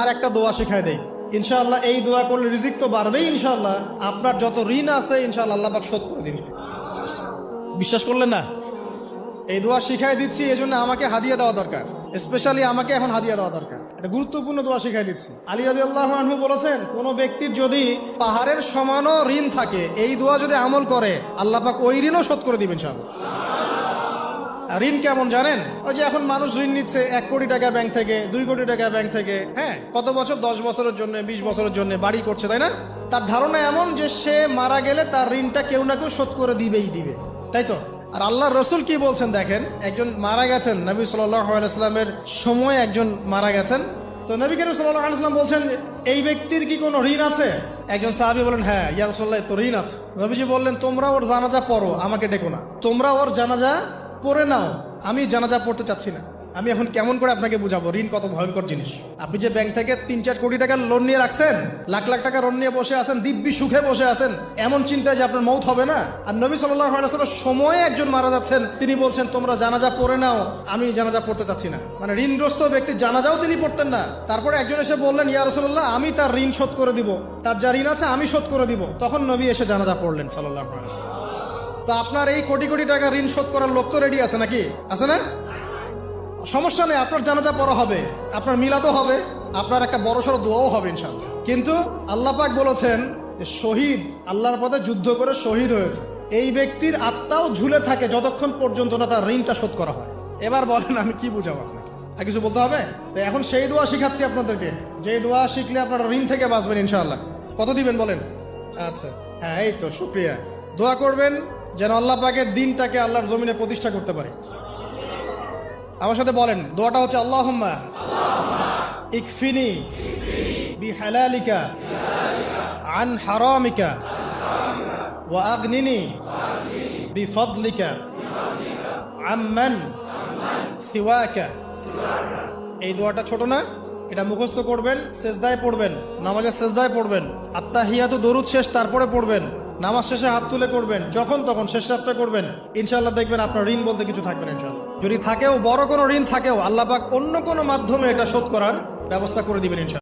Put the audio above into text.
আর একটা দোয়া শিখাই দেই, ইনশাআল্লাহ এই দোয়া করলে রিজিক তো বাড়বেই ইনশাআল্লাহ। আপনার যত ঋণ আছে ইনশাআল্লাহ আল্লাহ পাক শোধ করে দিবে। বিশ্বাস করলেন না? এই দোয়া শিখাই দিচ্ছি, এই জন্য আমাকে হাদিয়া দেওয়া দরকার, স্পেশালি আমাকে এখন হাদিয়া দেওয়া দরকার। এটা গুরুত্বপূর্ণ দোয়া শিখাই দিচ্ছি। আলী রাদিয়াল্লাহু আনহু বলেছেন, কোন ব্যক্তির যদি পাহাড়ের সমানও ঋণ থাকে, এই দোয়া যদি আমল করে আল্লাহ পাক ওই ঋণও শোধ করে দিবেন ইনশাআল্লাহ। ঋণ কেমন জানেন? ওই যে এখন মানুষ ঋণ নিচ্ছে 1 কোটি টাকা ব্যাংক থেকে, 2 কোটি টাকা ব্যাংক থেকে, হ্যাঁ, কত বছর, 10 বছরের জন্য, 20 বছরের জন্য বাড়ি করছে, তাই না? তার ধারণা এমন যে সে মারা গেলে তার ঋণটা কেউ না কেউ শোধ করে দিবেই দিবে, তাই তো? আর আল্লাহর রসুল কি বলছেন দেখেন, একজন মারা গেছেন, নবী সাল্লাল্লাহু আলাইহি সাল্লামের সময় একজন মারা গেছেন। তো নবী করিম সাল্লাল্লাহু আলাইহি সাল্লাম বলছেন, এই ব্যক্তির কি কোনো ঋণ আছে? একজন সাহাবী বলেন, হ্যাঁ ইয়া রাসূলুল্লাহ, তো ঋণ আছে। নবীজি বললেন, তোমরা ওর জানাজা পড়ো, আমাকে ডেকো না। তোমরা ওর জানাজা পড়ে নাও, আমি জানাজা পড়তে চাচ্ছি না। আমি এখন কেমন করে আপনাকে বুঝাবো ঋণ কত ভয়ঙ্কর জিনিস? আপনি যে ব্যাংক থেকে 3-4 কোটি টাকার লোন নিয়ে রাখছেন, লাখ লাখ টাকা লোন নিয়ে বসে আছেন, দিব্যি সুখে বসে আছেন, এমন চিন্তায় যে আপনার মৌত হবে না। আর নবী সাল্লাল্লাহু আলাইহি ওয়াসাল্লামের সময়ে একজন মারা যাচ্ছেন, তিনি বলছেন তোমরা জানাজা পড়ে নাও, আমি জানাজা পড়তে চাচ্ছি না। মানে ঋণগ্রস্ত ব্যক্তির জানাজাও তিনি পড়তেন না। তারপরে একজন এসে বললেন, ইয়া রাসূলুল্লাহ, আমি তার ঋণ শোধ করে দিব, তার যা ঋণ আছে আমি শোধ করে দিব। তখন নবী এসে জানাজা পড়লেন সাল্লাল্লাহু আলাইহি ওয়াসাল্লাম। তো আপনার এই কোটি কোটি টাকা ঋণ শোধ করার লোক তো রেডি আছে নাকি? আছে না? সমস্যা নেই, আপনার জানাজা পড়া হবে, আপনার মিলাদও হবে, আপনার একটা বড়সড় দোয়াও হবে ইনশাআল্লাহ। কিন্তু আল্লাহ পাক বলেছেন যে শহীদ, আল্লাহর পথে যুদ্ধ করে শহীদ হয়েছে, এই ব্যক্তির আত্মাও ঝুলে থাকে যতক্ষণ পর্যন্ত না তার ঋণটা শোধ করা হয়। এবার বলেন আমি কি বুঝাবো আপনাকে? আর কিছু বলতে হবে? তো এখন সেই দোয়া শিখাচ্ছি আপনাদেরকে, যে দোয়া শিখলে আপনারা ঋণ থেকে বাঁচবেন ইনশাআল্লাহ। কত দিবেন বলেন? আচ্ছা, হ্যাঁ, এই তো, শুকরিয়া। দোয়া করবেন যেন আল্লাহ পাকের দিনটাকে আল্লাহর জমিনে প্রতিষ্ঠা করতে পারে। আমার সাথে বলেন, দোয়াটা হচ্ছে, আল্লাহুম্মা ইকফিনি বিহালালিকা আন হারামিকা ওয়া আগনিনি বিফদলিকা আম্মান সিওয়াকা। এই দোয়াটা ছোট না? এটা মুখস্থ করবেন, সেজদায় পড়বেন, নামাজের সেজদায় পড়বেন, আত্তাহিয়াতু দরুদ শেষ তারপরে পড়বেন, নামাজ শেষে হাত তুলে করবেন, যখন তখন শেষ রাতটা করবেন, ইনশাআল্লাহ দেখবেন আপনার ঋণ বলতে কিছু থাকবে না ইনশাআল্লাহ। যদি থাকেও, বড় কোনো ঋণ থাকেও, আল্লাহ পাক অন্য কোনো মাধ্যমে এটা শোধ করার ব্যবস্থা করে দিবেন ইনশাআল্লাহ।